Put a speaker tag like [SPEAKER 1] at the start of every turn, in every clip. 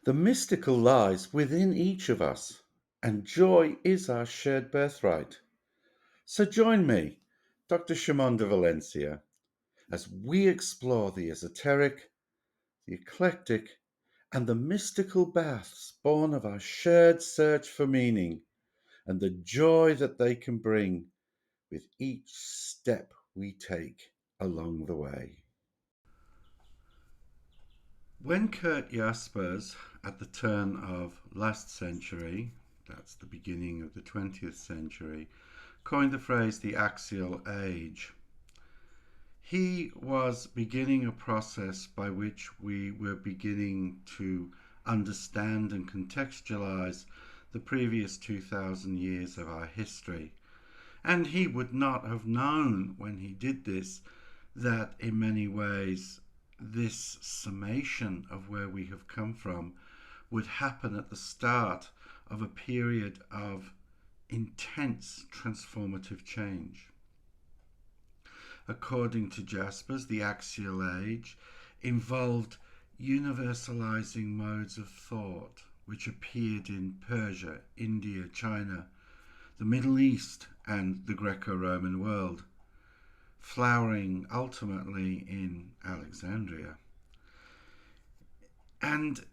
[SPEAKER 1] The mystical lies within each of us, and joy is our shared birthright. So join me, Dr. Shimon de Valencia, as we explore the esoteric, the eclectic, and the mystical baths born of our shared search for meaning and the joy that they can bring with each step we take along the way. When Kurt Jaspers, at the turn of last century, that's the beginning of the 20th century, coined the phrase the Axial Age, he was beginning a process by which we were beginning to understand and contextualize the previous 2,000 years of our history. And he would not have known when he did this that in many ways this summation of where we have come from would happen at the start of a period of intense transformative change. According to Jaspers, the Axial Age involved universalizing modes of thought which appeared in Persia, India, China, the Middle East, and the Greco-Roman world, flowering ultimately in Alexandria. And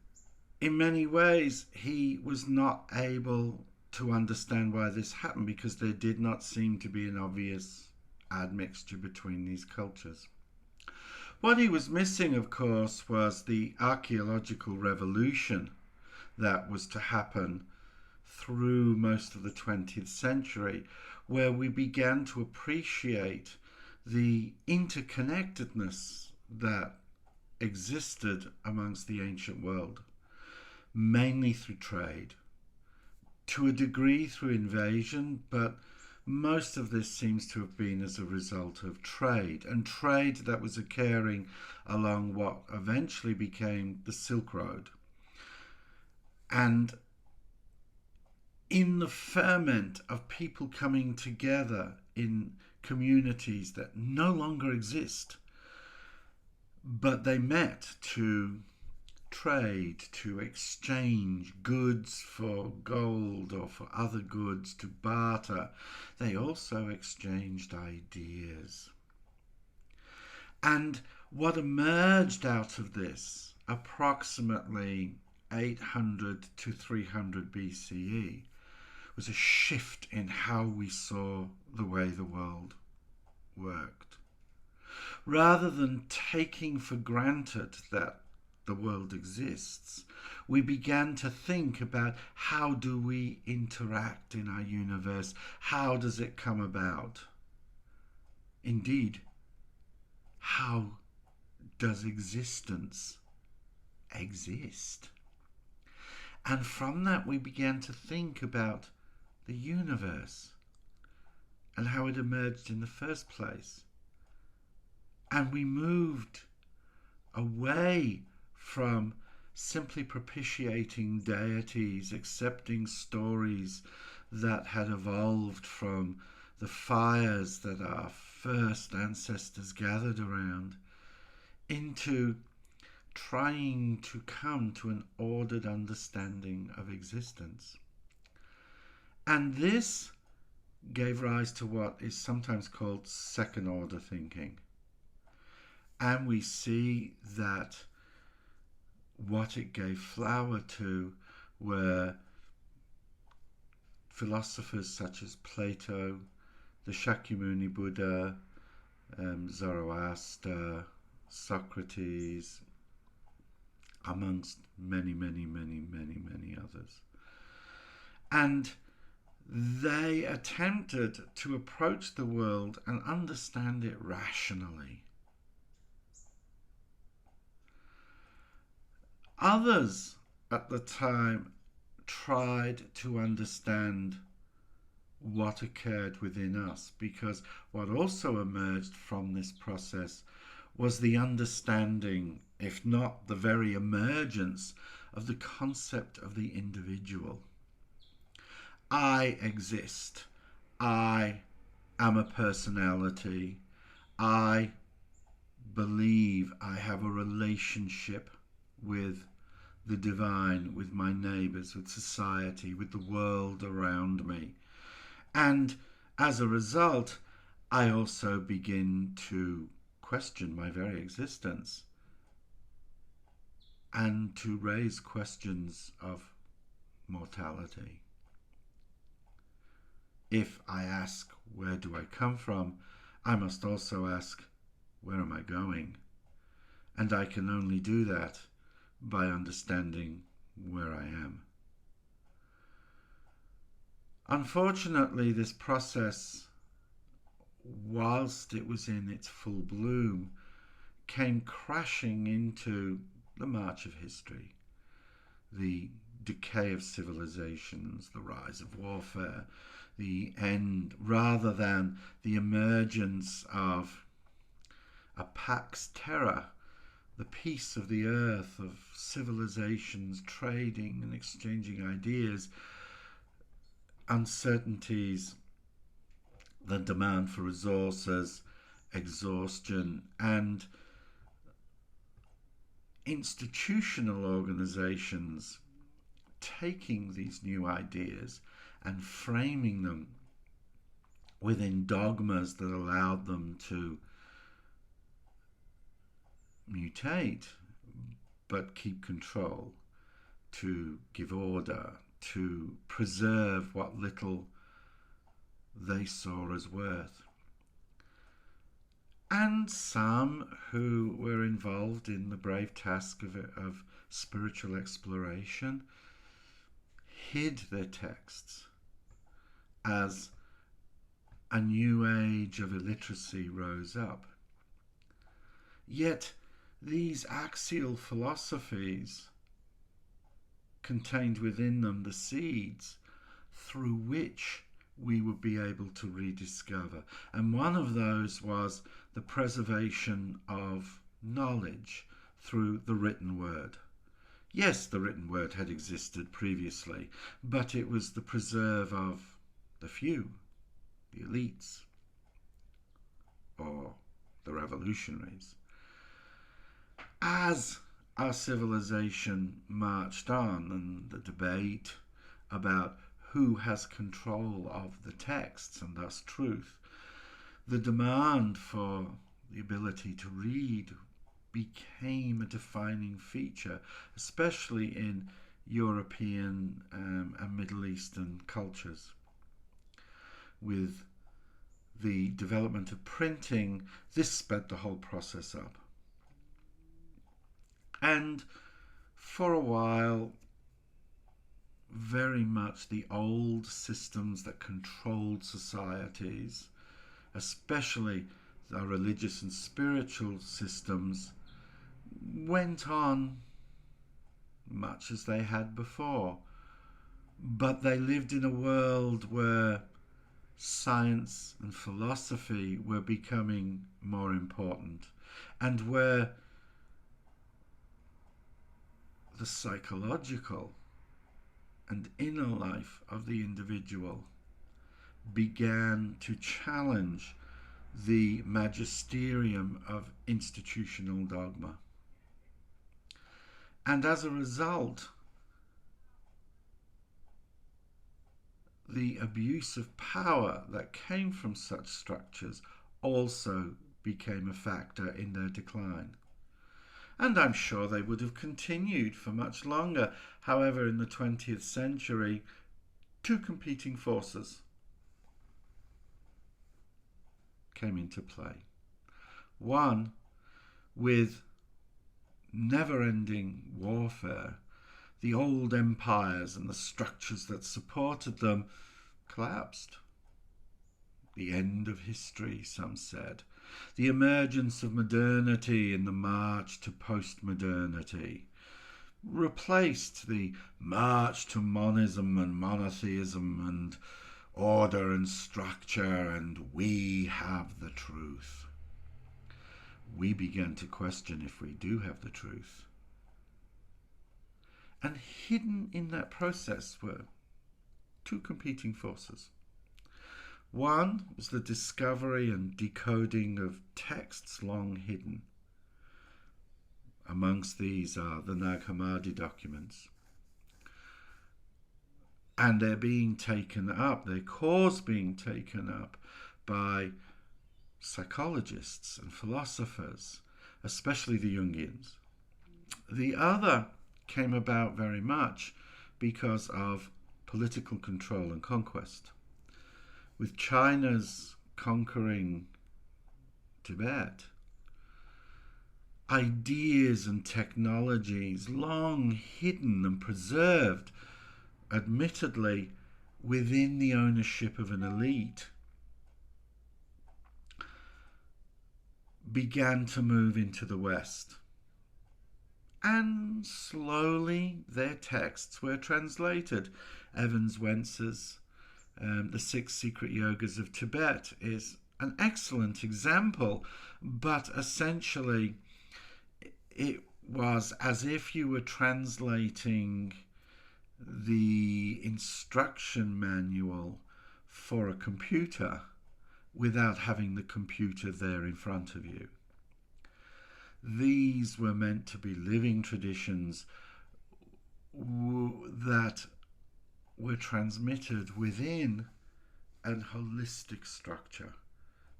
[SPEAKER 1] in many ways, he was not able to understand why this happened because there did not seem to be an obvious admixture between these cultures. What he was missing, of course, was the archaeological revolution that was to happen through most of the 20th century, where we began to appreciate the interconnectedness that existed amongst the ancient world, mainly through trade, to a degree through invasion, but most of this seems to have been as a result of trade, and trade that was occurring along what eventually became the Silk Road. And in the ferment of people coming together in communities that no longer exist, but they met to trade, to exchange goods for gold or for other goods, to barter. They also exchanged ideas. And what emerged out of this, approximately 800 to 300 BCE, was a shift in how we saw the way the world worked. Rather than taking for granted that the world exists, we began to think about how do we interact in our universe? How does it come about? Indeed, how does existence exist? And from that we began to think about the universe and how it emerged in the first place. And we moved away from simply propitiating deities, accepting stories that had evolved from the fires that our first ancestors gathered around, into trying to come to an ordered understanding of existence. And this gave rise to what is sometimes called second order thinking. And we see that what it gave flower to were philosophers such as Plato, the Shakyamuni Buddha, Zoroaster, Socrates, amongst many, many, many, many, many others. And they attempted to approach the world and understand it rationally. Others at the time tried to understand what occurred within us, because what also emerged from this process was the understanding, if not the very emergence, of the concept of the individual. I exist. I am a personality. I believe I have a relationship with the divine with my neighbours, with society, with the world around me. And as a result, I also begin to question my very existence and to raise questions of mortality. If I ask, where do I come from, I must also ask, where am I going? And I can only do that by understanding where I am. Unfortunately, this process, whilst it was in its full bloom, came crashing into the march of history, the decay of civilizations, the rise of warfare, the end, rather than the emergence of a pax terra, the peace of the earth, of civilizations trading and exchanging ideas, uncertainties, the demand for resources, exhaustion, and institutional organizations taking these new ideas and framing them within dogmas that allowed them to mutate but keep control, to give order, to preserve what little they saw as worth. And some who were involved in the brave task of spiritual exploration hid their texts as a new age of illiteracy rose up. Yet these axial philosophies contained within them the seeds through which we would be able to rediscover. And one of those was the preservation of knowledge through the written word. Yes, the written word had existed previously, but it was the preserve of the few, the elites, or the revolutionaries. As our civilization marched on, and the debate about who has control of the texts and thus truth, the demand for the ability to read became a defining feature, especially in European and Middle Eastern cultures. With the development of printing, this sped the whole process up. And for a while, very much the old systems that controlled societies, especially our religious and spiritual systems, went on much as they had before. But they lived in a world where science and philosophy were becoming more important, and where the psychological and inner life of the individual began to challenge the magisterium of institutional dogma. And as a result, the abuse of power that came from such structures also became a factor in their decline. And I'm sure they would have continued for much longer. However, in the 20th century, two competing forces came into play. One, with never-ending warfare, the old empires and the structures that supported them collapsed. The end of history, some said. The emergence of modernity and the march to post-modernity replaced the march to monism and monotheism and order and structure, and we have the truth. We began to question if we do have the truth. And hidden in that process were two competing forces. One was the discovery and decoding of texts long hidden. Amongst these are the Nag Hammadi documents. And they're being taken up, their cause being taken up by psychologists and philosophers, especially the Jungians. The other came about very much because of political control and conquest. With China's conquering Tibet, ideas and technologies long hidden and preserved, admittedly, within the ownership of an elite, began to move into the West. And slowly their texts were translated. Evans Wentz's The Six Secret Yogas of Tibet is an excellent example, but essentially it was as if you were translating the instruction manual for a computer without having the computer there in front of you. These were meant to be living traditions that were transmitted within a holistic structure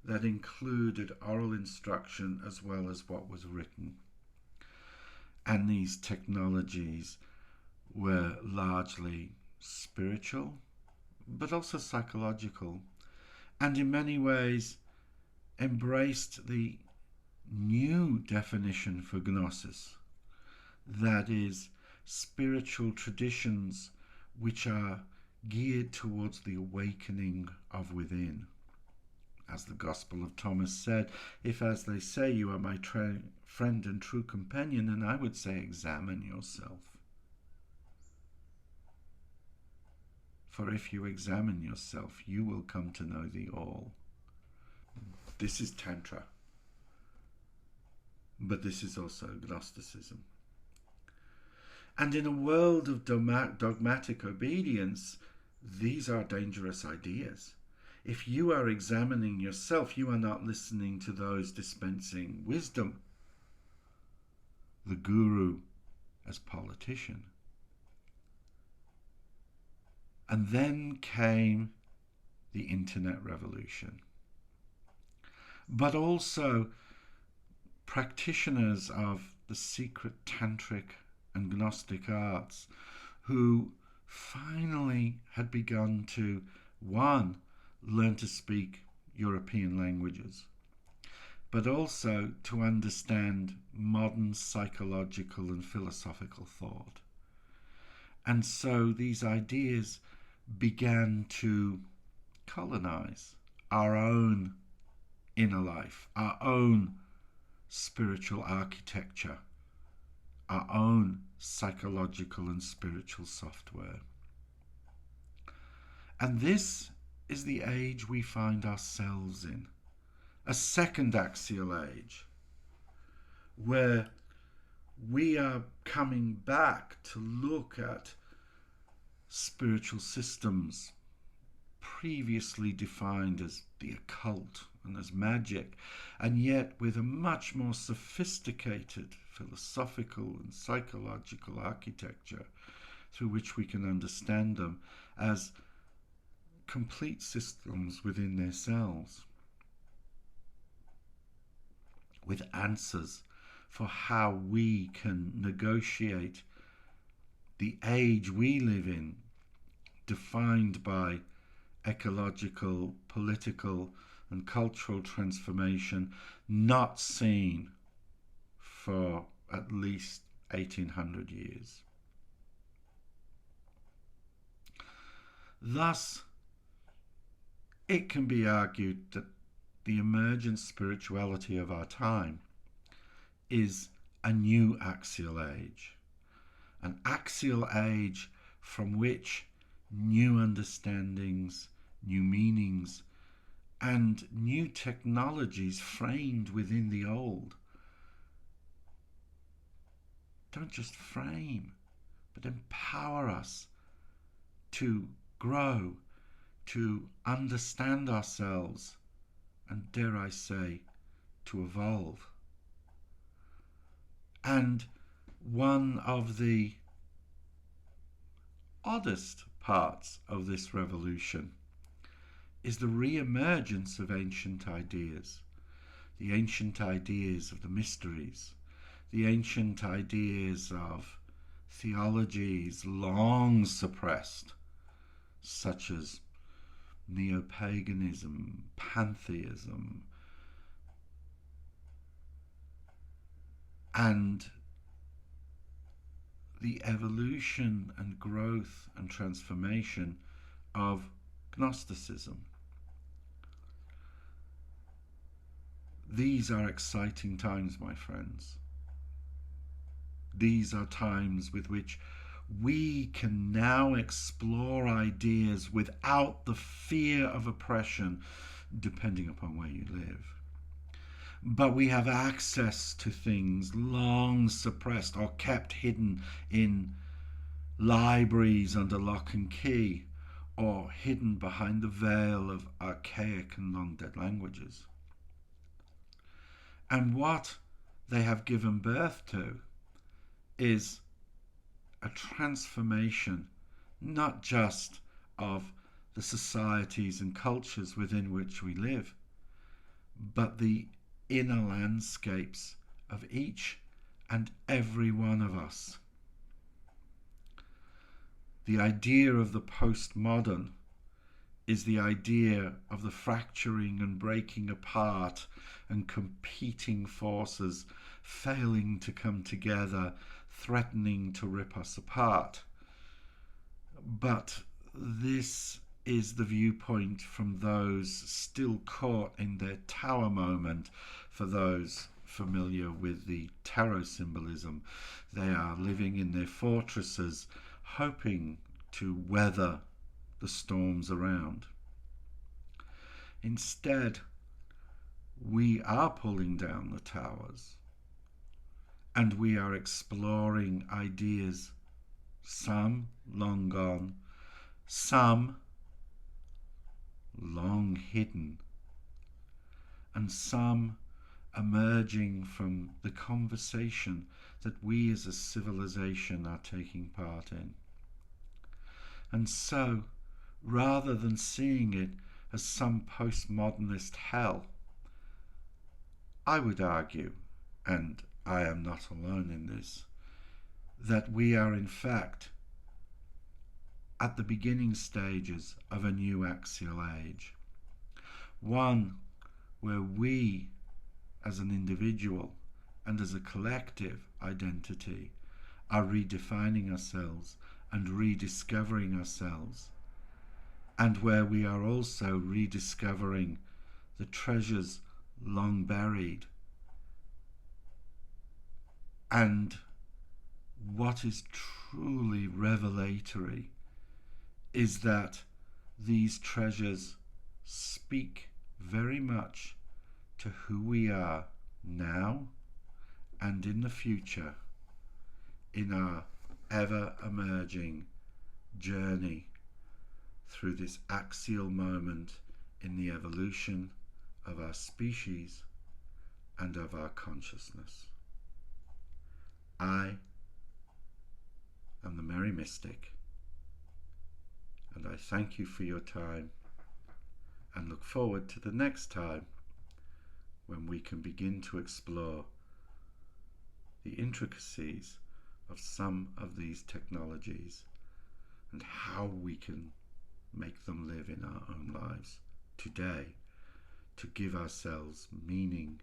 [SPEAKER 1] that included oral instruction as well as what was written. And these technologies were largely spiritual, but also psychological, and in many ways embraced the new definition for gnosis, that is, spiritual traditions which are geared towards the awakening of within. As the Gospel of Thomas said, if, as they say, you are my friend and true companion, then I would say examine yourself. For if you examine yourself, you will come to know the all. This is Tantra. But this is also Gnosticism. And in a world of dogmatic obedience, these are dangerous ideas. If you are examining yourself, you are not listening to those dispensing wisdom. The guru as politician. And then came the internet revolution. But also practitioners of the secret tantric and gnostic arts who finally had begun to, one, learn to speak European languages, but also to understand modern psychological and philosophical thought. And so these ideas began to colonize our own inner life, our own spiritual architecture, our own psychological and spiritual software. And this is the age we find ourselves in, a second axial age, where we are coming back to look at spiritual systems previously defined as the occult and as magic, and yet with a much more sophisticated philosophical and psychological architecture through which we can understand them as complete systems within themselves, with answers for how we can negotiate the age we live in, defined by ecological, political, and cultural transformation not seen for at least 1800 years. Thus, it can be argued that the emergent spirituality of our time is a new axial age, an axial age from which new understandings, new meanings, and new technologies framed within the old don't just frame, but empower us to grow, to understand ourselves, and dare I say, to evolve. And one of the oddest parts of this revolution is the re-emergence of ancient ideas. The ancient ideas of the mysteries, the ancient ideas of theologies long suppressed, such as neo-paganism, pantheism, and the evolution and growth and transformation of Gnosticism. These are exciting times, my friends. These are times with which we can now explore ideas without the fear of oppression, depending upon where you live. But we have access to things long suppressed or kept hidden in libraries under lock and key, or hidden behind the veil of archaic and long-dead languages. And what they have given birth to is a transformation, not just of the societies and cultures within which we live, but the inner landscapes of each and every one of us. The idea of the postmodern is the idea of the fracturing and breaking apart and competing forces failing to come together, threatening to rip us apart. But this is the viewpoint from those still caught in their tower moment. For those familiar with the tarot symbolism, they are living in their fortresses, hoping to weather the storms around. Instead, we are pulling down the towers, and we are exploring ideas, some long gone, some long hidden, and some emerging from the conversation that we as a civilization are taking part in. And so, rather than seeing it as some postmodernist hell, I would argue, and I am not alone in this, that we are in fact at the beginning stages of a new axial age. One where we, as an individual and as a collective identity, are redefining ourselves and rediscovering ourselves, and where we are also rediscovering the treasures long buried. And what is truly revelatory is that these treasures speak very much to who we are now and in the future in our ever-emerging journey through this axial moment in the evolution of our species and of our consciousness. I am the Merry Mystic, and I thank you for your time and look forward to the next time when we can begin to explore the intricacies of some of these technologies and how we can make them live in our own lives today to give ourselves meaning